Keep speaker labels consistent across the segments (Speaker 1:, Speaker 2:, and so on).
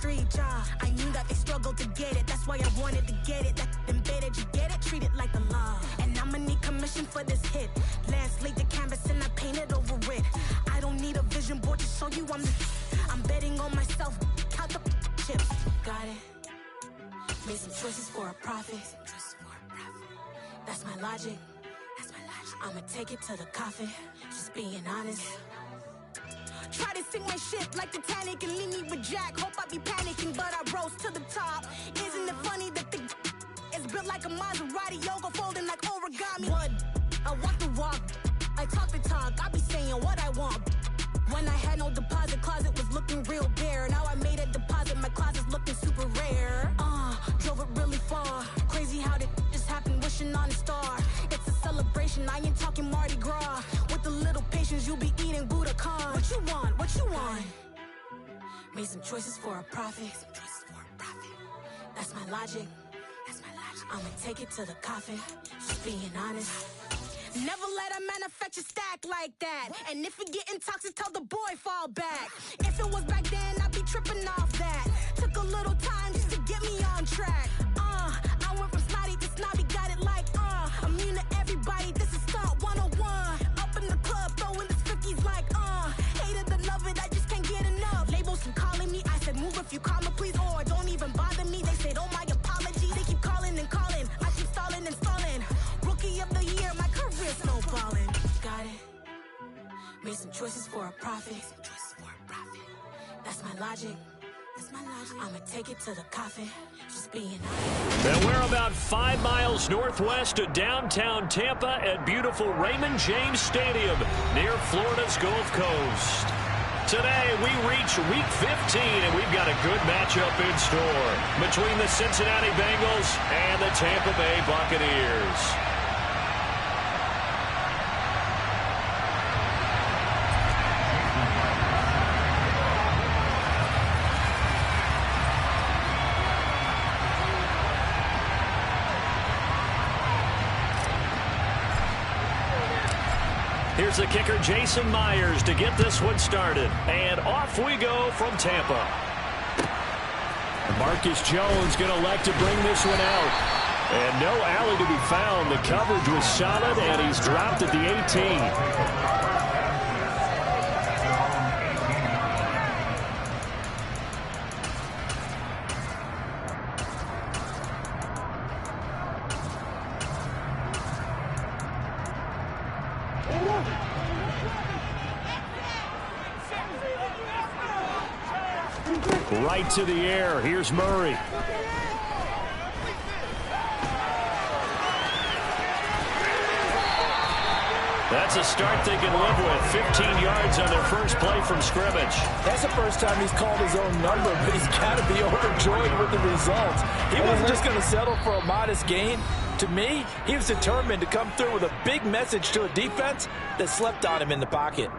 Speaker 1: street, I knew that they struggled to get it. That's why I wanted to get it. That embedded, you get it? Treat it like the law. And I'ma need commission for this hit. Lance laid the canvas and I painted over it. I don't need a vision board to show you I'm betting on myself. Count the chips. Got it. Made some choices for a profit. That's my logic. I'ma take it to the coffin. Just being honest. Try to sink my ship like Titanic and leave me with Jack. Hope I be panicking, but I rose to the top. Isn't it funny that the is built like a Maserati, yoga folding like origami? What? I walk the walk, I talk the talk. I be saying what I want. When I had no deposit, closet was looking real bare. Now I made a deposit, my closet's looking super rare. Drove it really far. Crazy how did just happen, wishing on a star. It's a celebration, I ain't talking Mardi Gras. With a little patience, you'll be eating Budokan. What you want? What you want? Made some choices for a profit. That's my logic. I'ma take it to the coffin. Just being honest. Never let a manufacture stack like that. And if it getting toxic, tell the boy fall back. If it was back then, I'd be tripping off that. Took a little time just to get me on track. I went from snotty to snobby, got it like immune to everybody, this is stunt 101. Up in the club, throwing the 50s like hate it and love it, I just can't get enough. Labels keep calling me, I said move if you call me please, or don't even bother me. They said oh my apology, they keep calling and calling. I keep stalling and stalling. Rookie of the year, my career snowballing. Got it. Made some choices for a profit. That's my logic. I'ma take it to the coffin. Just being honest.
Speaker 2: And we're about 5 miles northwest of downtown Tampa at beautiful Raymond James Stadium near Florida's Gulf Coast. Today we reach Week 15, and we've got a good matchup in store between the Cincinnati Bengals and the Tampa Bay Buccaneers. Here's the kicker, Jason Myers, to get this one started. And off we go from Tampa. Marcus Jones going to elect to bring this one out. And no alley to be found. The coverage was solid, and he's dropped at the 18. Right to the air. Here's Murray. That's a start they can live with. 15 yards on their first play from scrimmage.
Speaker 3: That's the first time he's called his own number, but he's got to be overjoyed with the results. He wasn't just going to settle for a modest gain. To me, he was determined to come through with a big message to a defense that slept on him in the pocket.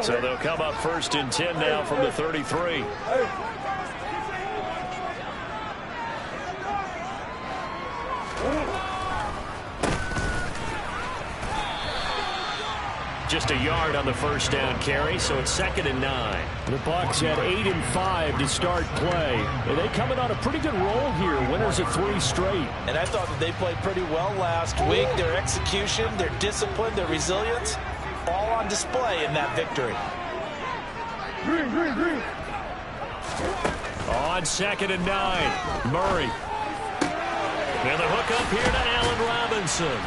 Speaker 2: So they'll come up 1st and 10 now from the 33. Just a yard on the first down carry, so it's 2nd and 9. The Bucs had 8 and 5 to start play. And they coming on a pretty good roll here, winners of 3 straight.
Speaker 3: And I thought that they played pretty well last week. Their execution, their discipline, their resilience, all on display in that victory.
Speaker 2: On 2nd and 9, Murray. And the hook up here to Allen Robinson.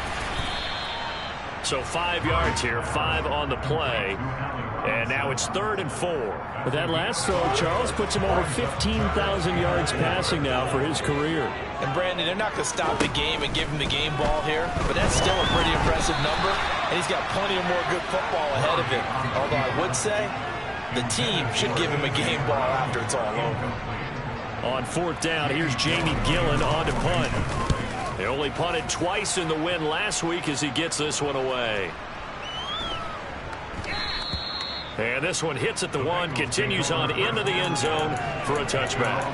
Speaker 2: So 5 yards here, 5 on the play. And now it's 3rd and 4.
Speaker 4: But that last throw, Charles, puts him over 15,000 yards passing now for his career.
Speaker 3: And Brandon, they're not going to stop the game and give him the game ball here, but that's still a pretty impressive number, and he's got plenty of more good football ahead of him. Although I would say the team should give him a game ball after it's all over.
Speaker 2: On 4th down, here's Jamie Gillen on to punt. They only punted twice in the win last week as he gets this one away. And this one hits at the 1, continues on into the end zone for a touchback.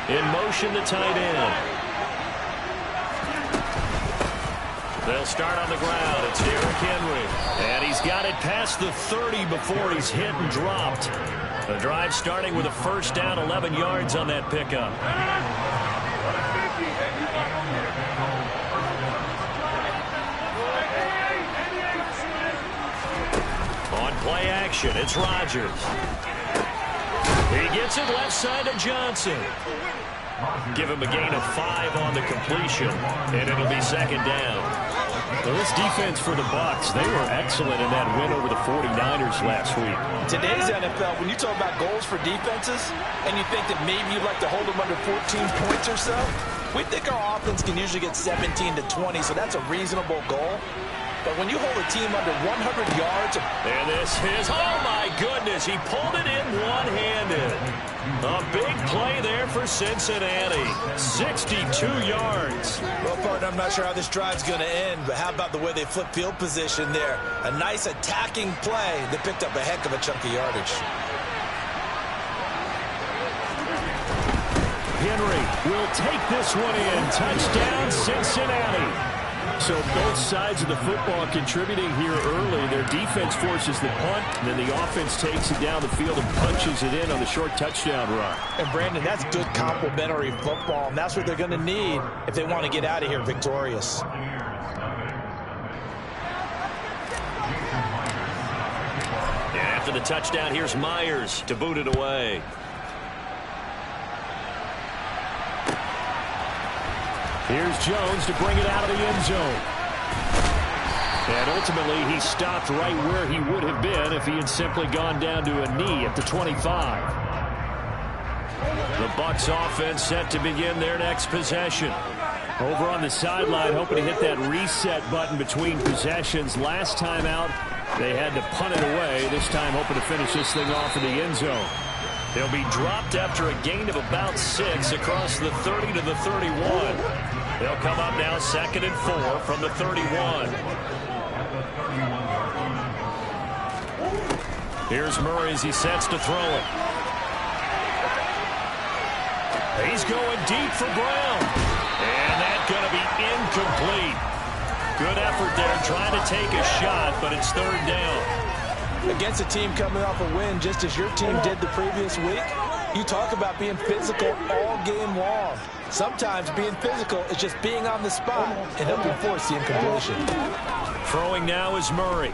Speaker 2: In motion, the tight end. They'll start on the ground. It's Derrick Henry. And he's got it past the 30 before he's hit and dropped. The drive starting with a first down, 11 yards on that pickup. On play action, it's Rodgers. He gets it left side to Johnson. Give him a gain of 5 on the completion, and it'll be second down.
Speaker 4: Well, this defense for the Bucs, they were excellent in that win over the 49ers last week.
Speaker 3: Today's NFL, when you talk about goals for defenses, and you think that maybe you'd like to hold them under 14 points or so, we think our offense can usually get 17 to 20, so that's a reasonable goal. But when you hold a team under 100 yards...
Speaker 2: And this is, oh my goodness, he pulled it in one-handed. A big play there for Cincinnati. 62 yards.
Speaker 3: Well, partner, I'm not sure how this drive's going to end, but how about the way they flip field position there? A nice attacking play that picked up a heck of a chunk of yardage.
Speaker 4: Henry will take this one in. Touchdown, Cincinnati. So both sides of the football contributing here early. Their defense forces the punt, and then the offense takes it down the field and punches it in on the short touchdown run.
Speaker 3: And, Brandon, that's good complementary football, and that's what they're going to need if they want to get out of here victorious.
Speaker 2: And after the touchdown, here's Myers to boot it away.
Speaker 4: Here's Jones to bring it out of the end zone. And ultimately, he stopped right where he would have been if he had simply gone down to a knee at the 25. The Bucs offense set to begin their next possession. Over on the sideline, hoping to hit that reset button between possessions. Last time out, they had to punt it away. This time, hoping to finish this thing off in the end zone. They'll be dropped after a gain of about 6 across the 30 to the 31. They'll come up now 2nd and 4 from the 31. Here's Murray as he sets to throw it. He's going deep for Brown. And that's going to be incomplete. Good effort there trying to take a shot, but it's 3rd down.
Speaker 3: Against a team coming off a win just as your team did the previous week, you talk about being physical all game long. Sometimes being physical is just being on the spot and helping force the incompletion.
Speaker 2: Throwing now is Murray.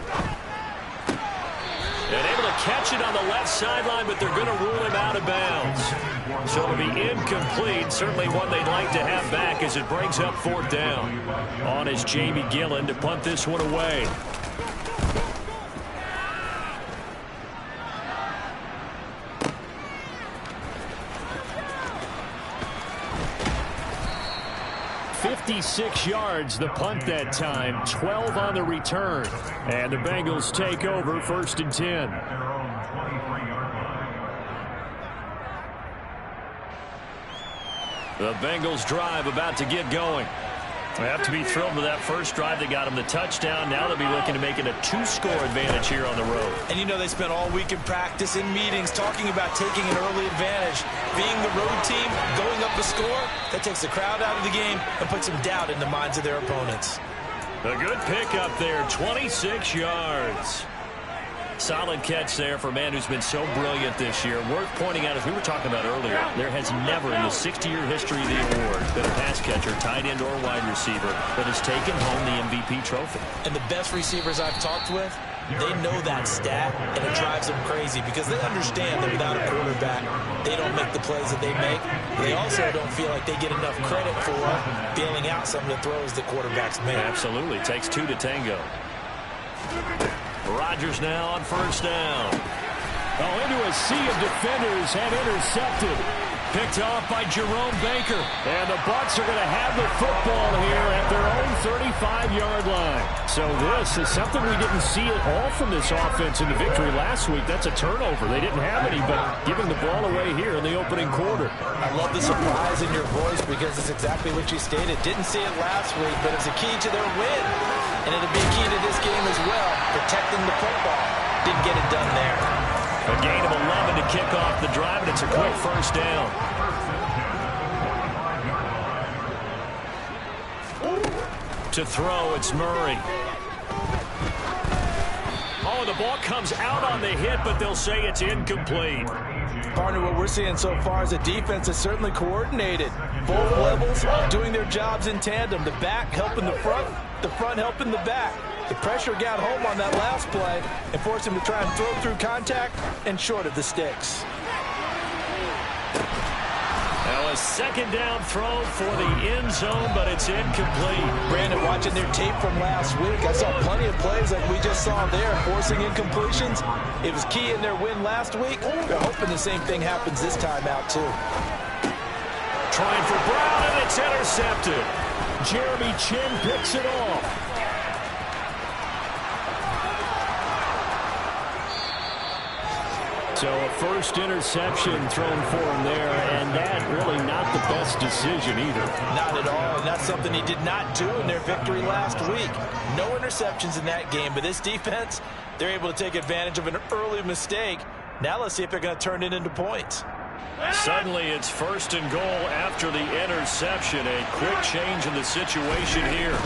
Speaker 2: And able to catch it on the left sideline, but they're going to rule him out of bounds. So it'll be incomplete. Certainly one they'd like to have back as it brings up 4th down. On is Jamie Gillen to punt this one away. yards the punt that time, 12 on the return, and the Bengals take over 1st and 10. The Bengals drive about to get going. They have to be thrilled with that first drive that got them the touchdown. Now they'll be looking to make it a 2-score advantage here on the road.
Speaker 3: And you know they spent all week in practice, in meetings, talking about taking an early advantage. Being the road team, going up a score, that takes the crowd out of the game and puts some doubt in the minds of their opponents.
Speaker 2: A good pickup there, 26 yards. Solid catch there for a man who's been so brilliant this year. Worth pointing out, as we were talking about earlier, there has never in the 60-year history of the award been a pass catcher, tight end, or wide receiver that has taken home the MVP trophy.
Speaker 3: And the best receivers I've talked with, they know that stat, and it drives them crazy because they understand that without a quarterback, they don't make the plays that they make. They also don't feel like they get enough credit for bailing out some of the throws that quarterbacks make.
Speaker 2: Absolutely. Takes 2 to tango. Rodgers now on 1st down.
Speaker 4: Oh, into a sea of defenders and intercepted.
Speaker 2: Picked off by Jerome Baker.
Speaker 4: And the Bucs are going to have the football here at their own 35-yard line. So this is something we didn't see at all from this offense in the victory last week. That's a turnover. They didn't have any, but giving the ball away here in the opening quarter.
Speaker 3: I love the surprise in your voice because it's exactly what you stated. Didn't see it last week, but it's a key to their win. And it'll be key to this game as well, protecting the football. Didn't get it done there.
Speaker 2: A gain of 11 to kick off the drive, and it's a quick 1st down.
Speaker 4: To throw, it's Murray. Oh, the ball comes out on the hit, but they'll say it's incomplete.
Speaker 3: Partner, what we're seeing so far is a defense that's certainly coordinated. Both levels doing their jobs in tandem. The back helping the front helping the back. The pressure got home on that last play and forced him to try and throw through contact and short of the sticks.
Speaker 4: Now a second down throw for the end zone, but it's incomplete.
Speaker 3: Brandon, watching their tape from last week, I saw plenty of plays like we just saw there, forcing incompletions. It was key in their win last week. They're hoping the same thing happens this time out, too.
Speaker 4: Trying for Brown, and it's intercepted. Jeremy Chin picks it off. So a first interception thrown for him there, and that really not the best decision either.
Speaker 3: Not at all, and that's something he did not do in their victory last week. No interceptions in that game, but this defense, they're able to take advantage of an early mistake. Now let's see if they're going to turn it into points.
Speaker 4: Suddenly it's first and goal after the interception. A quick change in the situation here.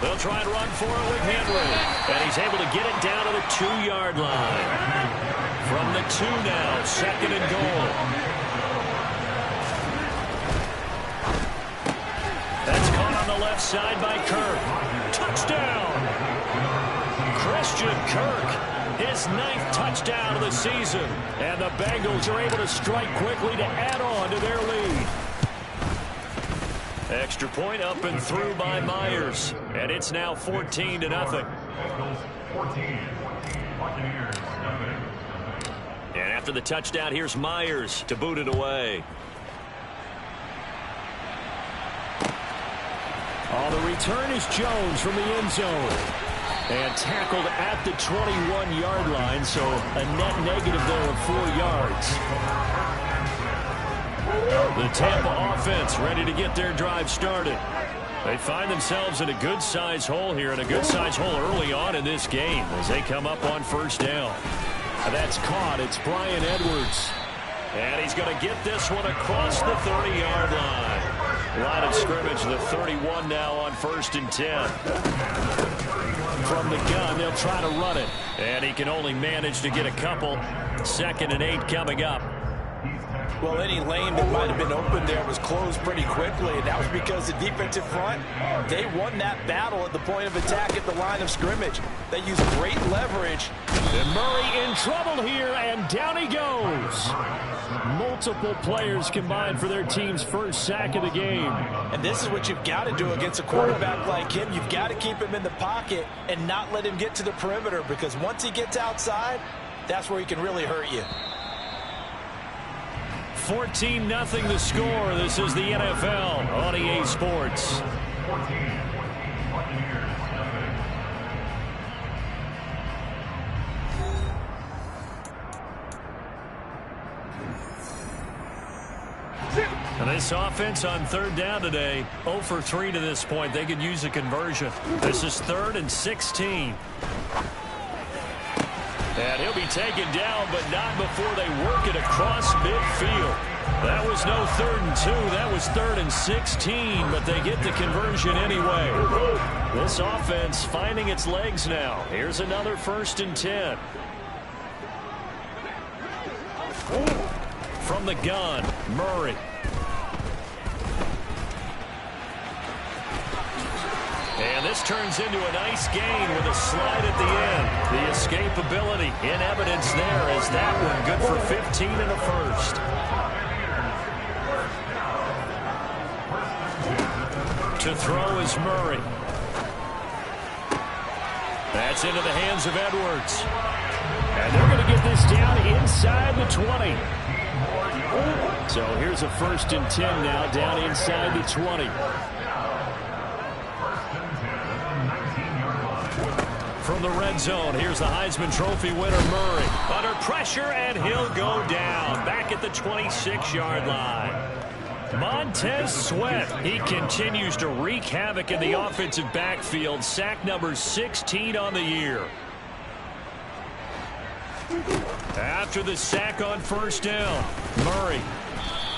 Speaker 4: They'll try and run for it with Henry, and he's able to get it down to the 2-yard line. From the 2 now, second and goal. That's caught on the left side by Kirk. Touchdown! Christian Kirk, his 9th touchdown of the season. And the Bengals are able to strike quickly to add on to their lead. Extra point up and through by Myers. And it's now 14-0.
Speaker 5: Bengals 14, Buccaneers 7.
Speaker 4: And after the touchdown, here's Myers to boot it away. Oh, the return is Jones from the end zone. And tackled at the 21-yard line, so a net negative there of 4 yards. The Tampa offense ready to get their drive started. They find themselves in a good-sized hole here, and a good-sized hole early on in this game as they come up on first down. That's caught. It's Brian Edwards. And he's going to get this one across the 30-yard line. Line of scrimmage, the 31 now on 1st and 10. From the gun, they'll try to run it. And he can only manage to get a couple. 2nd and 8 coming up.
Speaker 3: Well, any lane that might have been open there was closed pretty quickly, and that was because the defensive front, they won that battle at the point of attack at the line of scrimmage. They used great leverage.
Speaker 4: And Murray in trouble here, and down he goes. Multiple players combined for their team's first sack of the game.
Speaker 3: And this is what you've got to do against a quarterback like him. You've got to keep him in the pocket and not let him get to the perimeter, because once he gets outside, that's where he can really hurt you.
Speaker 4: 14-0 the score. This is the NFL on EA Sports.
Speaker 5: 14, Buccaneers 7.
Speaker 4: And this offense on 3rd down today, 0 for 3 to this point. They could use a conversion. This is 3rd and 16. And he'll be taken down, but not before they work it across midfield. That was no 3rd and 2. That was 3rd and 16, but they get the conversion anyway. This offense finding its legs now. Here's another 1st and 10. From the gun, Murray. And this turns into a nice gain with a slide at the end. The escapability in evidence there as that one good for 15 in the first. To throw is Murray. That's into the hands of Edwards. And they're going to get this down inside the 20. So here's a 1st and 10 now down inside the 20. From the red zone, here's the Heisman Trophy winner, Murray. Under pressure, and he'll go down. Back at the 26-yard line. Montez Sweat, he continues to wreak havoc in the offensive backfield. Sack number 16 on the year. After the sack on 1st down, Murray.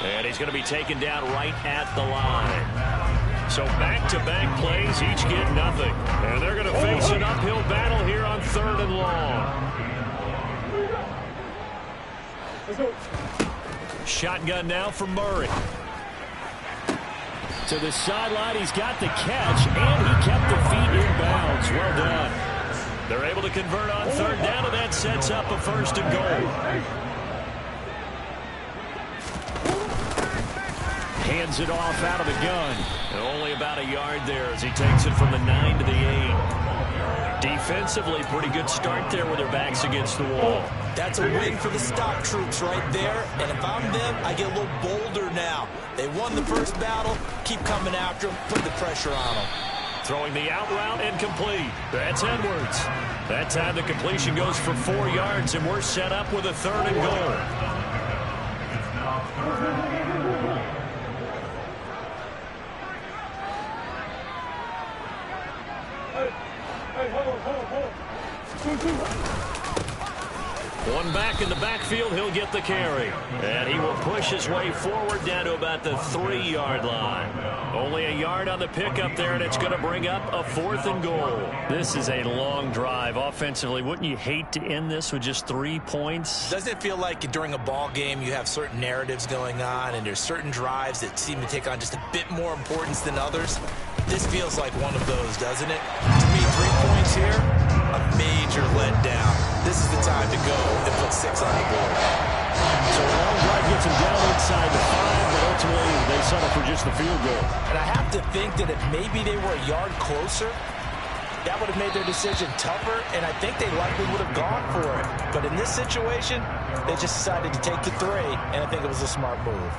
Speaker 4: And he's going to be taken down right at the line.
Speaker 2: So back-to-back plays, each get nothing. And they're going to face an uphill battle here on 3rd and long. Shotgun now for Murray. To the sideline, he's got the catch, and he kept the feet in bounds. Well done. They're able to convert on 3rd down, and that sets up a 1st and goal. Hands it off out of the gun. And only about a yard there as he takes it from the 9 to the 8. Defensively, pretty good start there with their backs against the wall.
Speaker 3: That's a win for the stop troops right there. And if I'm them, I get a little bolder now. They won the first battle. Keep coming after them. Put the pressure on them.
Speaker 2: Throwing the out route and complete. That's Edwards. That time the completion goes for 4 yards, and we're set up with a 3rd and goal. One back in the backfield, he'll get the carry. And he will push his way forward down to about the 3-yard line. Only a yard on the pickup there, and it's going to bring up a 4th and goal. This is a long drive offensively. Wouldn't you hate to end this with just 3 points?
Speaker 3: Doesn't it feel like during a ball game you have certain narratives going on, and there's certain drives that seem to take on just a bit more importance than others? This feels like one of those, doesn't it? To me, 3 points here, a major letdown. This is the time to go and put 6 on the board.
Speaker 2: So a long drive gets them down inside the 5, but ultimately they settle for just the field goal.
Speaker 3: And I have to think that if maybe they were a yard closer, that would have made their decision tougher, and I think they likely would have gone for it. But in this situation, they just decided to take the 3, and I think it was a smart move.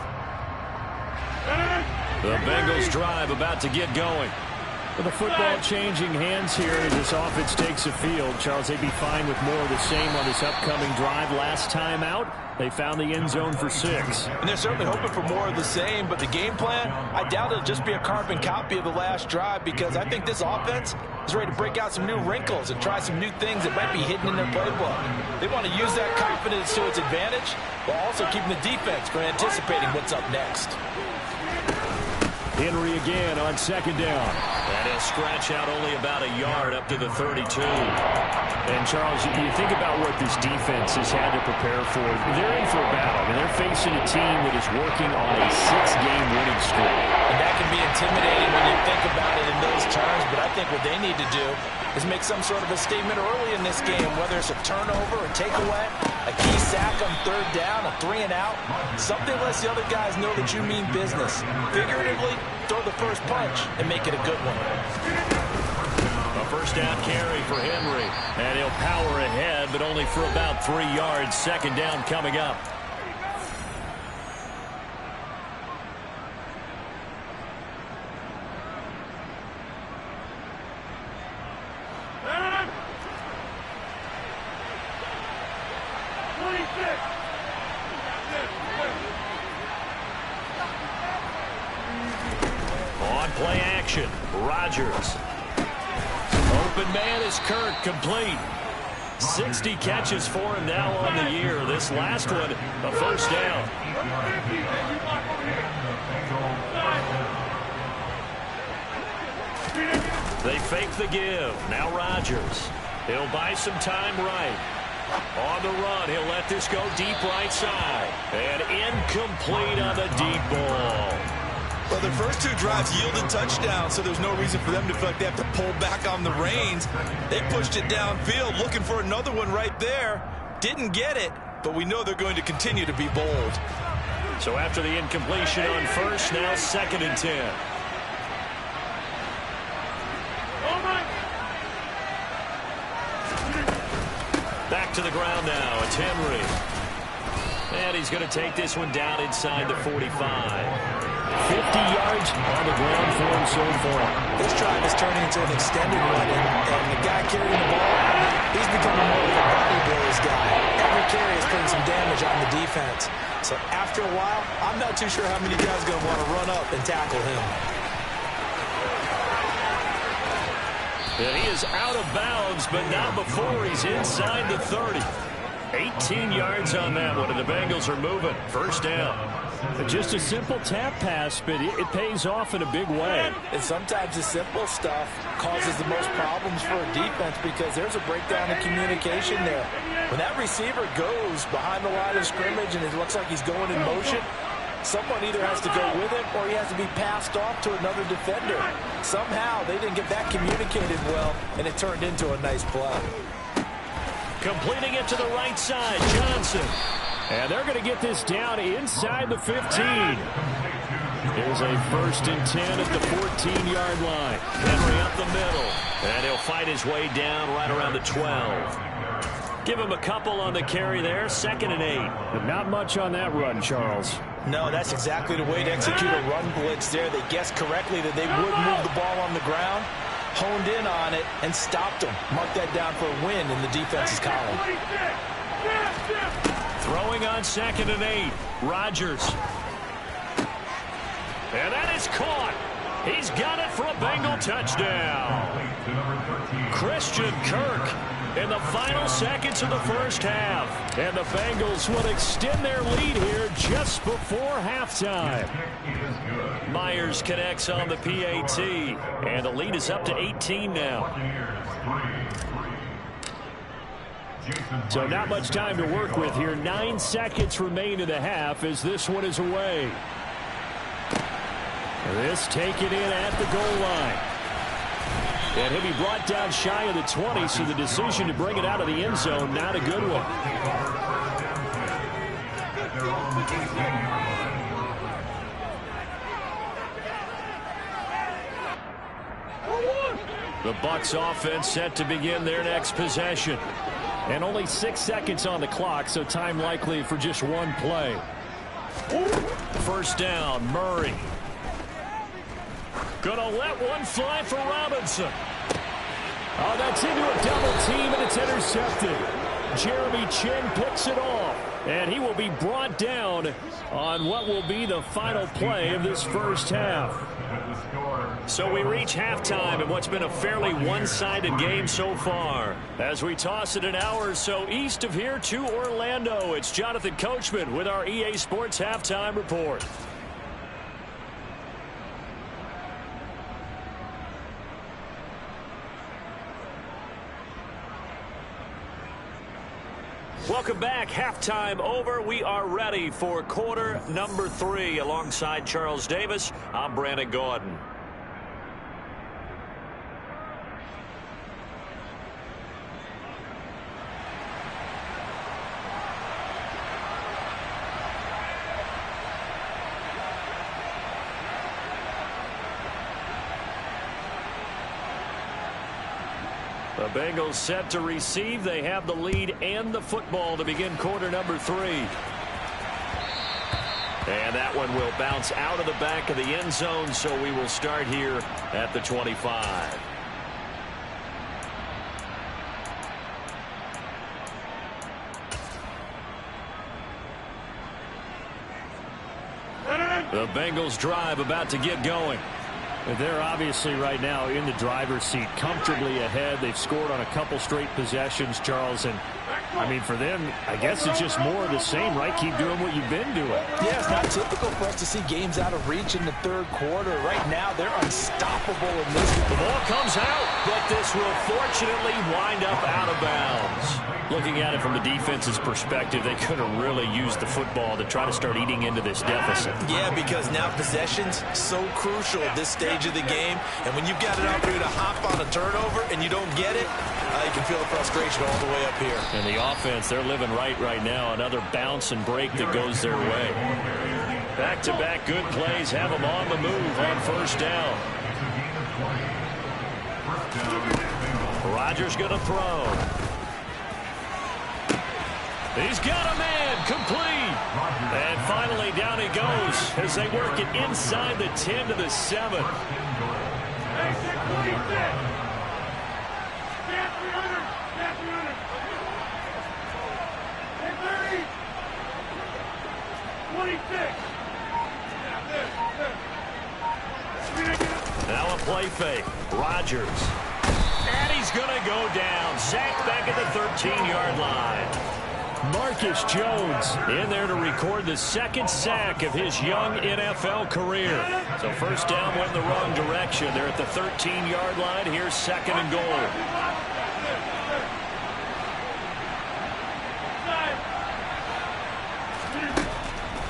Speaker 2: The Bengals drive about to get going. With the football changing hands here as this offense takes the field, Charles, they'd be fine with more of the same on this upcoming drive. Last time out, they found the end zone for 6.
Speaker 3: And they're certainly hoping for more of the same, but the game plan, I doubt it'll just be a carbon copy of the last drive, because I think this offense is ready to break out some new wrinkles and try some new things that might be hidden in their playbook. They want to use that confidence to its advantage, while also keeping the defense from anticipating what's up next.
Speaker 2: Henry again on 2nd down. And he'll scratch out only about a yard up to the 32. And, Charles, you think about what this defense has had to prepare for. They're in for a battle. I mean, they're facing a team that is working on a 6-game winning streak.
Speaker 3: And that can be intimidating when you think about it in those terms, but I think what they need to do is make some sort of a statement early in this game, whether it's a turnover, a takeaway, a key sack on 3rd down, a 3-and-out, something lets the other guys know that you mean business. Figuratively, throw the first punch and make it a good one.
Speaker 2: A 1st down carry for Henry, and he'll power ahead, but only for about 3 yards. 2nd down coming up. Play action. Rodgers. Open man is Kirk, complete. 60 catches for him now on the year. This last one, a 1st down. They fake the give. Now Rodgers. He'll buy some time right. On the run, he'll let this go deep right side. And incomplete on the deep ball.
Speaker 3: Well, their first 2 drives yielded touchdowns, so there's no reason for them to feel like they have to pull back on the reins. They pushed it downfield, looking for another one right there. Didn't get it, but we know they're going to continue to be bold.
Speaker 2: So after the incompletion on 1st, now 2nd and 10. Back to the ground now. It's Henry. And he's going to take this one down inside the 45. 50 yards on the ground for him so far.
Speaker 3: This drive is turning into an extended run, and the guy carrying the ball, he's becoming more of a bodybuilder's guy. Every carry is putting some damage on the defense. So after a while, I'm not too sure how many guys are going to want to run up and tackle him.
Speaker 2: And he is out of bounds, but not before he's inside the 30. 18 yards on that one, and the Bengals are moving. 1st down.
Speaker 4: Just a simple tap pass, but it pays off in a big way.
Speaker 3: And sometimes the simple stuff causes the most problems for a defense because there's a breakdown in communication there. When that receiver goes behind the line of scrimmage and it looks like he's going in motion, someone either has to go with him or he has to be passed off to another defender. Somehow they didn't get that communicated well, and it turned into a nice play.
Speaker 4: Completing it to the right side, Johnson. And they're going to get this down inside the 15. Here's a 1st and 10 at the 14-yard line. Henry up the middle. And he'll fight his way down right around the 12. Give him a couple on the carry there. 2nd and 8.
Speaker 2: But not much on that run, Charles.
Speaker 3: No, that's exactly the way to execute a run blitz there. They guessed correctly that they would move the ball on the ground, honed in on it, and stopped them. Mark that down for a win in the defense's column.
Speaker 4: Throwing on 2nd and 8. Rodgers. And that is caught. He's got it for a Bengal touchdown. Christian Kirk in the final seconds of the first half. And the Bengals will extend their lead here just before halftime. Myers connects on the PAT. And the lead is up to 18 now. So not much time to work with here. 9 seconds remain in the half as this one is away. This taken in at the goal line. And he'll be brought down shy of the 20, so the decision to bring it out of the end zone, not a good one. The Bucs offense set to begin their next possession. And only 6 seconds on the clock, so time likely for just one play. 1st down, Murray. Gonna let one fly for Robinson. Oh, that's into a double team, and it's intercepted. Jeremy Chin picks it off, and he will be brought down on what will be the final play of this first half. So we reach halftime in what's been a fairly one-sided game so far. As we toss it an hour or so east of here to Orlando, it's Jonathan Coachman with our EA Sports Halftime Report. Welcome back. Halftime over. We are ready for quarter number 3. Alongside Charles Davis, I'm Brandon Gordon. The Bengals set to receive. They have the lead and the football to begin quarter number 3. And that one will bounce out of the back of the end zone, so we will start here at the 25. The Bengals drive about to get going. They're obviously right now in the driver's seat, comfortably ahead. They've scored on a couple straight possessions, Charles. And, I mean, for them, I guess it's just more of the same, right? Keep doing what you've been doing.
Speaker 3: Yeah, it's not typical for us to see games out of reach in the third quarter. Right now, they're unstoppable in this.
Speaker 4: The ball comes out, but this will fortunately wind up out of bounds. Looking at it from the defense's perspective, they could have really used the football to try to start eating into this deficit.
Speaker 3: Yeah, because now possession's so crucial at this stage of the game. And when you've got an opportunity to hop on a turnover and you don't get it, you can feel the frustration all the way up here.
Speaker 4: And the offense, they're living right now. Another bounce and break that goes their way. Back-to-back good plays have them on the move on 1st down. Rodgers going to throw. He's got a man, complete. And finally down he goes as they work it inside the 10 to the 7. Now a play fake. Rodgers. And he's going to go down. Sacked back at the 13-yard line.
Speaker 2: Marcus Jones in there to record the second sack of his young NFL career. So first down went in the wrong direction. They're at the 13-yard line. Here's second and goal.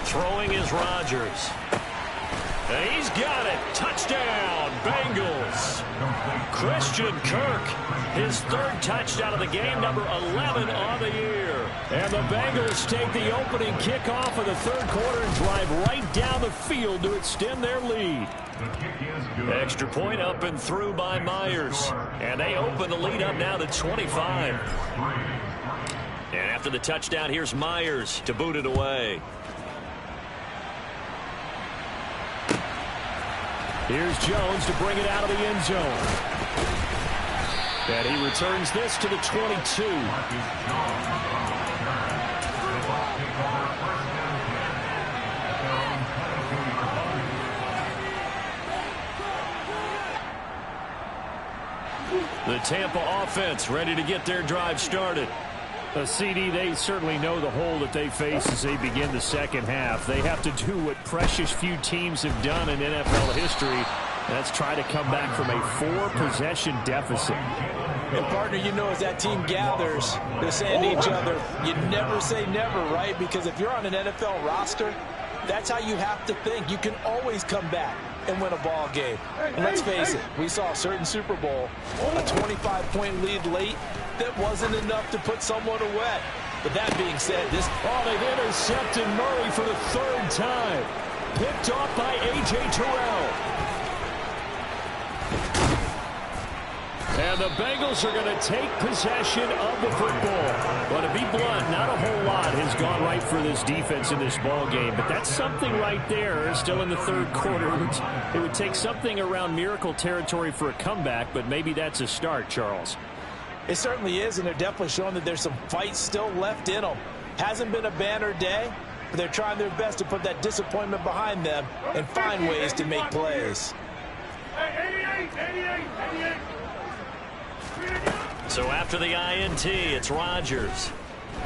Speaker 2: Throwing is Rodgers. And he's got it. Touchdown, Bengals. Christian Kirk, his third touchdown of the game, number 11 on the year. And the Bengals take the opening kickoff of the third quarter and drive right down the field to extend their lead. Extra point up and through by Myers. And they open the lead up now to 25. And after the touchdown, here's Myers to boot it away. Here's Jones to bring it out of the end zone. And he returns this to the 22. The Tampa offense ready to get their drive started. CD, they certainly know the hole that they face as they begin the second half. They have to do what precious few teams have done in NFL history. That's try to come back from a 4-possession deficit.
Speaker 3: And partner, you know, as that team gathers, they're saying to each other, you never say never, right? Because if you're on an NFL roster, that's how you have to think. You can always come back and win a ball game. And let's face it, we saw a certain Super Bowl, a 25-point lead late, that wasn't enough to put someone away. But that being said,
Speaker 2: they've intercepted Murray for the third time. Picked off by A.J. Terrell. And the Bengals are going to take possession of the football. But to be blunt, not a whole lot has gone right for this defense in this ball game. But that's something right there. Still in the third quarter. It would take something around miracle territory for a comeback, but maybe that's a start, Charles.
Speaker 3: It certainly is, and they're definitely showing that there's some fight still left in them. Hasn't been a banner day, but they're trying their best to put that disappointment behind them and find ways to make plays.
Speaker 2: So after the INT, it's Rodgers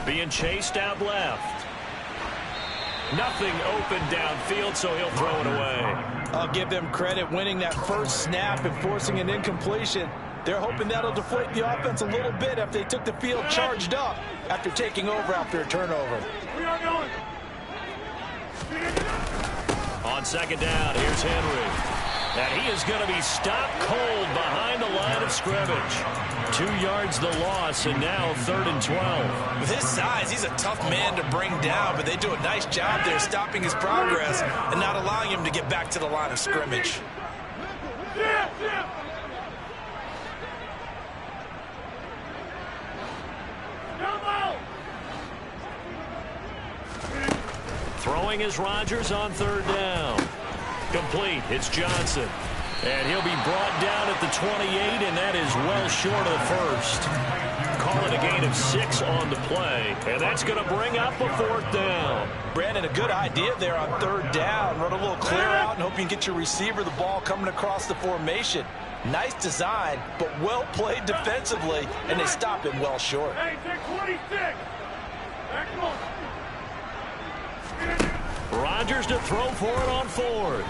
Speaker 2: being chased out left. Nothing open downfield, so he'll throw it away.
Speaker 3: I'll give them credit winning that first snap and forcing an incompletion. They're hoping that'll deflate the offense a little bit after they took the field charged up after taking over after a turnover.
Speaker 2: On second down, here's Henry. And he is going to be stopped cold behind the line of scrimmage. 2 yards the loss, and now 3rd and 12.
Speaker 3: With his size, he's a tough man to bring down, but they do a nice job there stopping his progress and not allowing him to get back to the line of scrimmage.
Speaker 2: Throwing is Rodgers on 3rd down. Complete. It's Johnson. And he'll be brought down at the 28, and that is well short of the first. Call it a gain of 6 on the play, and that's going to bring up a 4th down.
Speaker 3: Brandon, a good idea there on 3rd down. Run a little clear out and hope you can get your receiver the ball coming across the formation. Nice design, but well played defensively, and they stop him well short.
Speaker 5: Hey, 26. Come on.
Speaker 2: Rodgers to throw for it on 4th.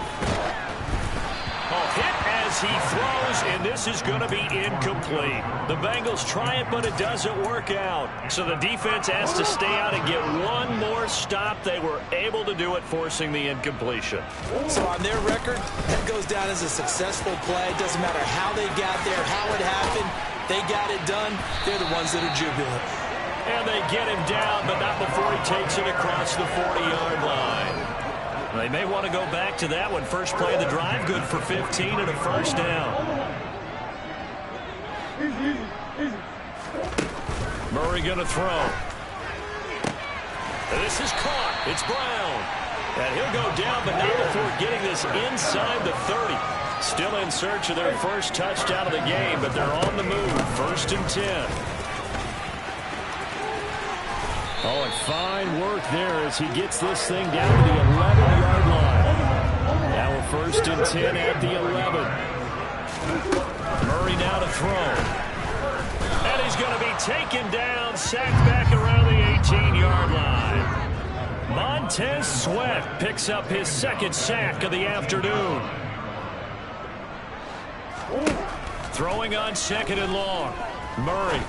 Speaker 2: Hit as he throws, and this is going to be incomplete. The Bengals try it, but it doesn't work out. So the defense has to stay out and get one more stop. They were able to do it, forcing the incompletion.
Speaker 3: So on their record, that goes down as a successful play. Doesn't matter how they got there, how it happened. They got it done. They're the ones that are jubilant.
Speaker 2: And they get him down, but not before he takes it across the 40-yard line. They may want to go back to that one. First play of the drive, good for 15 and a first down. Murray going to throw. This is caught. It's Brown. And he'll go down, but not before getting this inside the 30. Still in search of their first touchdown of the game, but they're on the move. 1st and 10. Oh, and fine work there as he gets this thing down to the 11-yard line. Now a 1st and 10 at the 11. Murray now to throw. And he's going to be taken down, sacked back around the
Speaker 4: 15-yard line. Montez Sweat picks up his second sack of the afternoon. Throwing on second and long. Murray.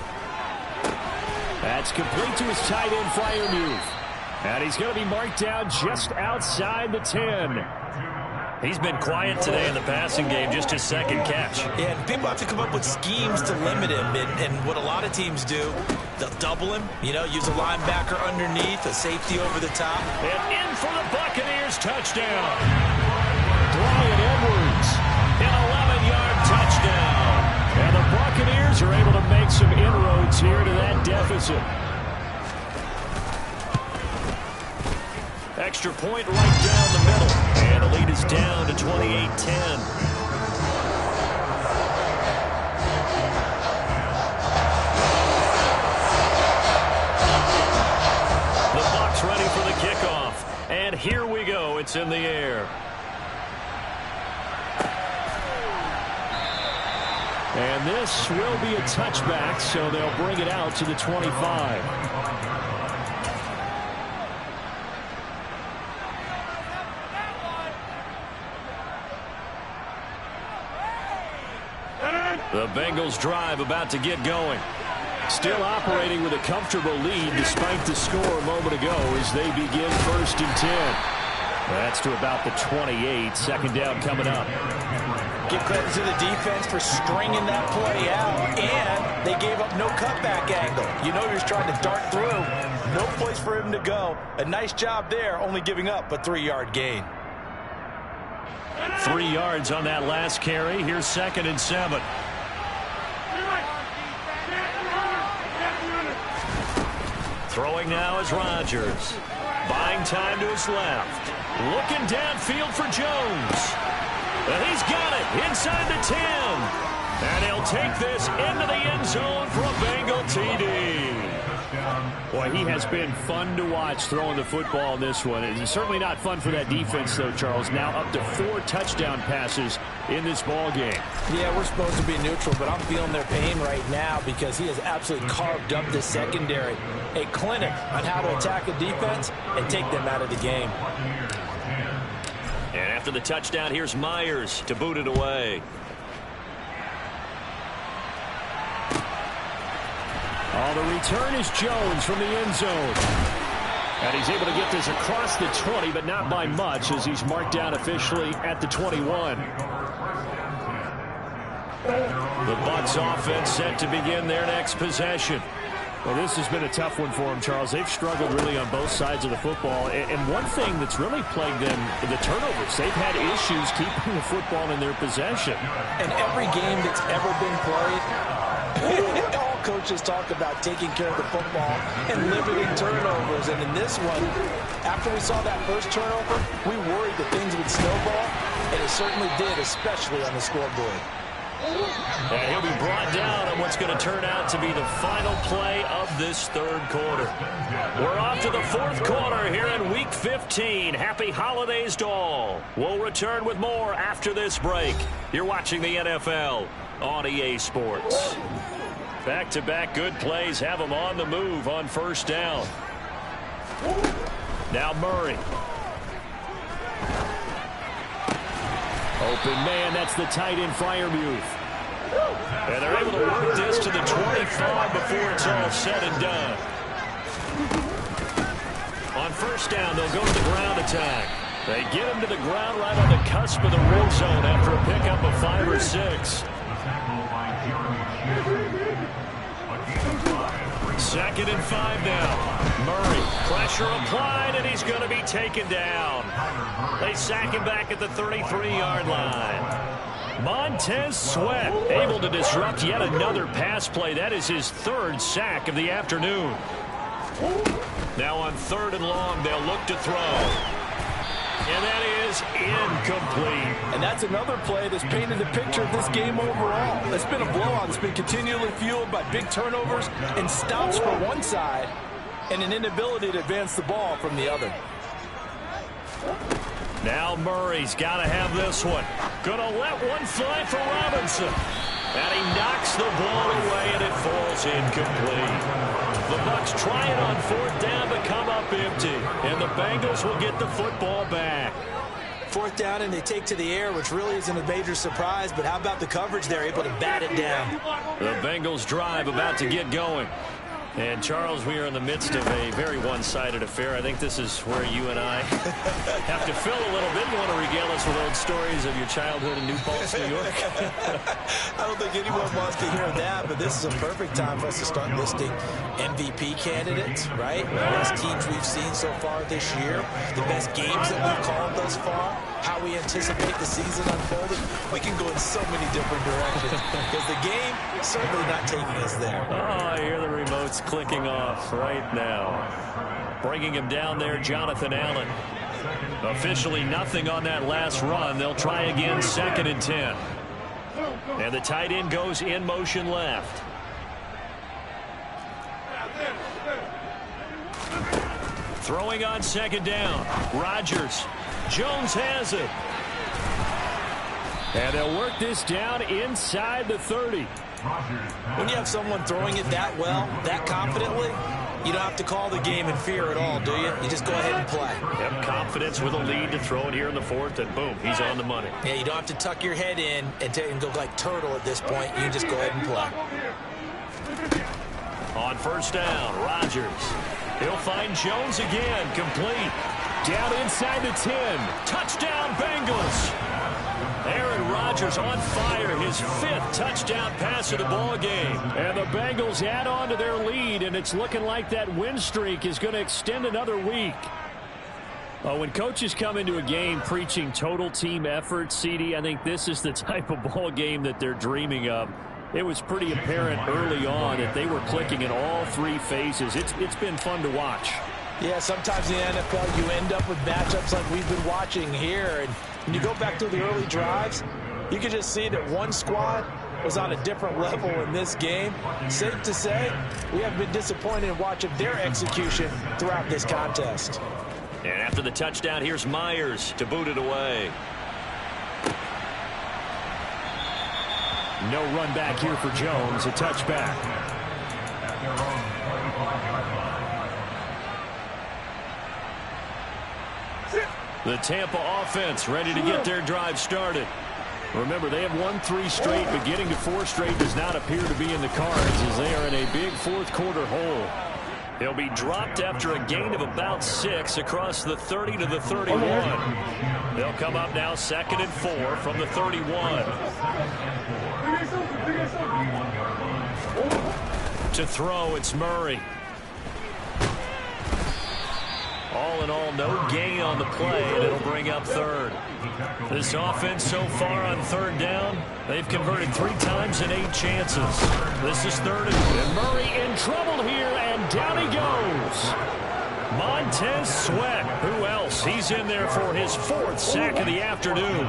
Speaker 4: That's complete to his tight end Freiermuth. And he's going to be marked down just outside the 10. He's been quiet today in the passing game, just his second catch.
Speaker 3: Yeah, and people have to come up with schemes to limit him. And what a lot of teams do, they'll double him, use a linebacker underneath, a safety over the top.
Speaker 4: And in for the Buccaneers touchdown. Brian Edwards, an 11-yard touchdown. And the Buccaneers are able to make some inroads here to that deficit. Extra point right down the middle. And the lead is down to 28-10. The Bucs ready for the kickoff. And here we go. It's in the air. And this will be a touchback, so they'll bring it out to the 25. The Bengals drive about to get going. Still operating with a comfortable lead despite the score a moment ago as they begin 1st and 10. That's to about the 28. Second down coming up.
Speaker 3: Give credit to the defense for stringing that play out, and they gave up no cutback angle. He was trying to dart through. No place for him to go. A nice job there, only giving up a 3-yard gain.
Speaker 4: 3 yards on that last carry. Here's 2nd and 7. Throwing now is Rodgers. Buying time to his left. Looking downfield for Jones. And he's got it inside the 10. And he'll take this into the end zone for a Bengal TD. Boy, he has been fun to watch throwing the football in this one. It's certainly not fun for that defense, though, Charles. Now up to 4 touchdown passes in this ball game. Yeah, we're supposed to be neutral, but I'm feeling their pain right now because he has absolutely carved up the secondary. A clinic on how to attack a defense and take them out of the game. And after the touchdown, here's Myers to boot it away. Oh, the return is Jones from the end zone. And he's able to get this across the 20, but not by much as he's marked down officially at the 21. The Bucs offense set to begin their next possession. Well, this has been a tough one for them, Charles. They've struggled really on both sides of the football. And one thing that's really plagued them, the turnovers. They've had issues keeping the football in their possession. And every game that's ever been played, all coaches talk about taking care of the football and limiting turnovers. And in this one, after we saw that first turnover, we worried that things would snowball. And it certainly did, especially on the scoreboard. And he'll be brought down on what's going to turn out to be the final play of this third quarter. We're off to the fourth quarter here in Week 15. Happy holidays to all. We'll return with more after this break. You're watching the NFL on EA Sports. Back-to-back good plays have them on the move on first down. Now Murray. Open man, that's the tight end Freiermuth. And they're able to work this to the 25 before it's all said and done. On first down, they'll go to the ground attack. They get him to the ground right on the cusp of the red zone after a pickup of 5 or 6. 2nd and 5 now. Murray, pressure applied, and he's going to be taken down. They sack him back at the 33-yard line. Montez Sweat able to disrupt yet another pass play. That is his 3rd sack of the afternoon. Now on 3rd and long, they'll look to throw. And that is incomplete. And that's another play that's painted the picture of this game overall. It's been a blowout. It's been continually fueled by big turnovers and stops for one side and an inability to advance the ball from the other. Now Murray's got to have this one. Gonna let one fly for Robinson.
Speaker 2: And he knocks the ball away, and it falls incomplete. The Bucs try it on 4th down, but come up empty. And the Bengals will get the football back.
Speaker 3: 4th down, and they take to the air, which really isn't a major surprise. But how about the coverage? They're able to bat it down.
Speaker 2: The Bengals drive about to get going. And, Charles, we are in the midst of a very one-sided affair. I think this is where you and I have to fill a little bit. You want to regale us with old stories of your childhood in New Paltz, New York?
Speaker 3: I don't think anyone wants to hear that, but this is a perfect time for us to start listing MVP candidates, right? The best teams we've seen so far this year, the best games that we've called thus far, how we anticipate the season unfolding. We can go in so many different directions because the game certainly not taking us there.
Speaker 2: Oh, I hear the remotes clicking off right now. Bringing him down there, Jonathan Allen. Officially nothing on that last run. They'll try again, 2nd and 10. And the tight end goes in motion left. Throwing on 2nd down. Rodgers. Jones has it. And they'll work this down inside the 30.
Speaker 3: When you have someone throwing it that well, that confidently, you don't have to call the game in fear at all, do you? You just go ahead and play.
Speaker 2: Yep, confidence with a lead to throw it here in the 4th, and boom, he's on the money.
Speaker 3: Yeah, you don't have to tuck your head in and go like turtle at this point. You can just go ahead and play.
Speaker 2: On 1st down, Rodgers. He'll find Jones again, complete. Down inside the 10. Touchdown, Bengals. Aaron Rodgers on fire, his 5th touchdown pass of the ball game. And the Bengals add on to their lead, and it's looking like that win streak is going to extend another week. When coaches come into a game preaching total team effort, CD, I think this is the type of ball game that they're dreaming of. It was pretty apparent early on that they were clicking in all 3 phases. It's been fun to watch.
Speaker 3: Yeah, sometimes in the NFL you end up with matchups like we've been watching here. And when you go back to the early drives, you can just see that one squad was on a different level in this game. Safe to say, we have been disappointed in watching their execution throughout this contest.
Speaker 2: And after the touchdown, here's Myers to boot it away.
Speaker 4: No run back here for Jones, a touchback.
Speaker 2: The Tampa offense ready to get their drive started.
Speaker 4: Remember, they have won 3 straight, but getting to 4 straight does not appear to be in the cards as they are in a big 4th quarter hole.
Speaker 2: He'll be dropped after a gain of about 6 across the 30 to the 31. They'll come up now 2nd and 4 from the 31. To throw, it's Murray. All in all, no gain on the play, and it'll bring up 3rd. This offense so far on 3rd down, they've converted 3 times in 8 chances. This is 3rd and Murray in trouble here, and down he goes. Montez Sweat. Who else? He's in there for his 4th sack of the afternoon.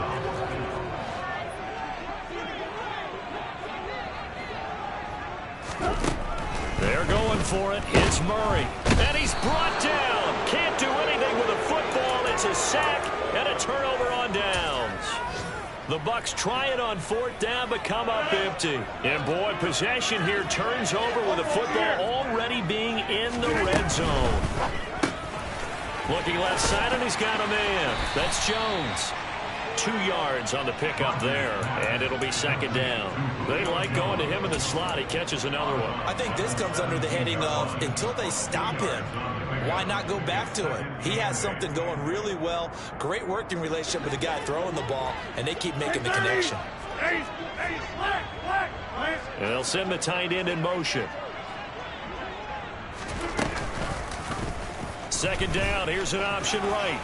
Speaker 2: They're going for it. It's Murray. And he's brought down. Can't do anything with a football. It's a sack and a turnover on downs. The Bucs try it on 4th down, but come up empty. And, boy, possession here turns over with a football already being in the red zone. Looking left side, and he's got a man. That's Jones. 2 yards on the pickup there, and it'll be 2nd down. They like going to him in the slot. He catches another one.
Speaker 3: I think this comes under the heading of until they stop him, why not go back to it? He has something going really well. Great working relationship with the guy throwing the ball, and they keep making the connection.
Speaker 2: And they'll send the tight end in motion. 2nd down. Here's an option right.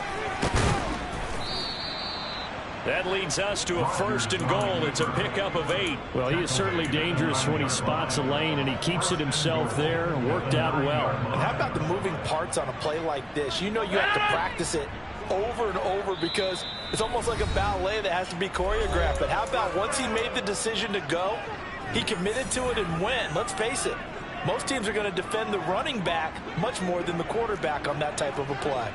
Speaker 2: That leads us to a 1st and goal. It's a pickup of 8.
Speaker 4: Well, he is certainly dangerous when he spots a lane, and he keeps it himself there and worked out well.
Speaker 3: And how about the moving parts on a play like this? You know you have to practice it over and over because it's almost like a ballet that has to be choreographed. But how about once he made the decision to go, he committed to it and went. Let's face it, most teams are going to defend the running back much more than the quarterback on that type of a play.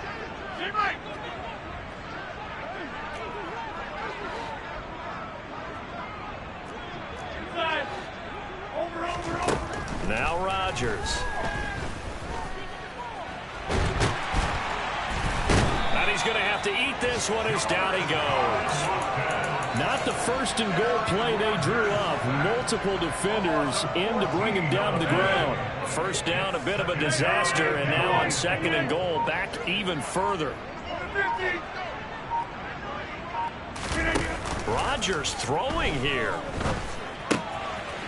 Speaker 2: Now Rodgers. And he's going to have to eat this one as down he goes.
Speaker 4: Not the first and goal play they drew up. Multiple defenders in to bring him down to the ground.
Speaker 2: First down, a bit of a disaster, and now on second and goal, back even further. Rodgers throwing here.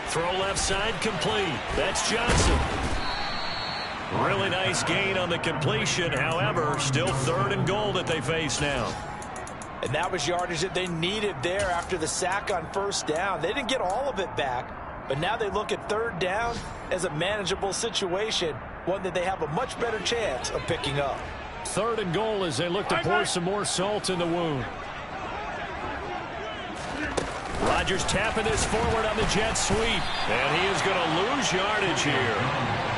Speaker 2: Throw left side complete. That's Johnson. Really nice gain on the completion. However, still third and goal that they face now.
Speaker 3: And that was yardage that they needed there after the sack on first down. They didn't get all of it back, but now they look at third down as a manageable situation, one that they have a much better chance of picking up.
Speaker 4: Third and goal as they look to pour some more salt in the wound.
Speaker 2: Rodgers tapping this forward on the jet sweep, and he is going to lose yardage here.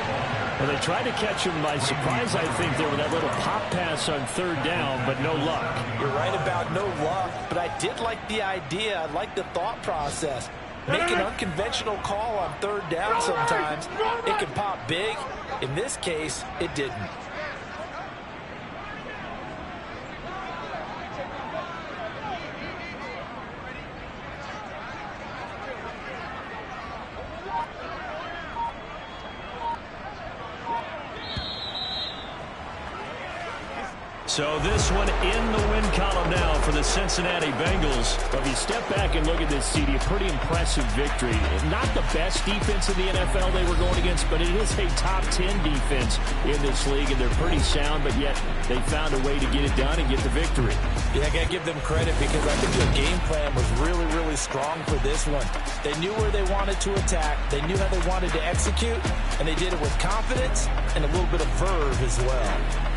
Speaker 4: Well, they tried to catch him by surprise, I think, there with that little pop pass on third down, but no luck.
Speaker 3: You're right about no luck, but I did like the idea. I like the thought process. Make an unconventional call on third down sometimes. It can pop big. In this case, it didn't.
Speaker 2: So this one in the win column now for the Cincinnati Bengals.
Speaker 4: But if you step back and look at this, CD, a pretty impressive victory. Not the best defense in the NFL they were going against, but it is a top 10 defense in this league, and they're pretty sound, but yet they found a way to get it done and get the victory.
Speaker 3: Yeah, I got to give them credit because I think their game plan was really, really strong for this one. They knew where they wanted to attack. They knew how they wanted to execute, and they did it with confidence and a little bit of verve as well.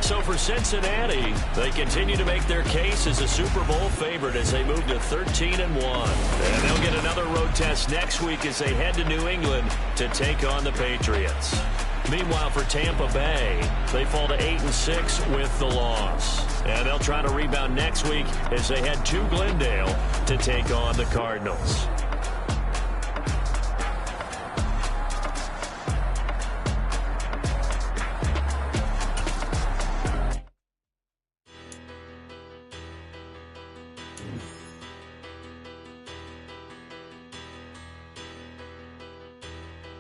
Speaker 2: So for Cincinnati, they continue to make their case as a Super Bowl favorite as they move to 13-1. And they'll get another road test next week as they head to New England to take on the Patriots. Meanwhile, for Tampa Bay, they fall to 8-6 with the loss. And they'll try to rebound next week as they head to Glendale to take on the Cardinals.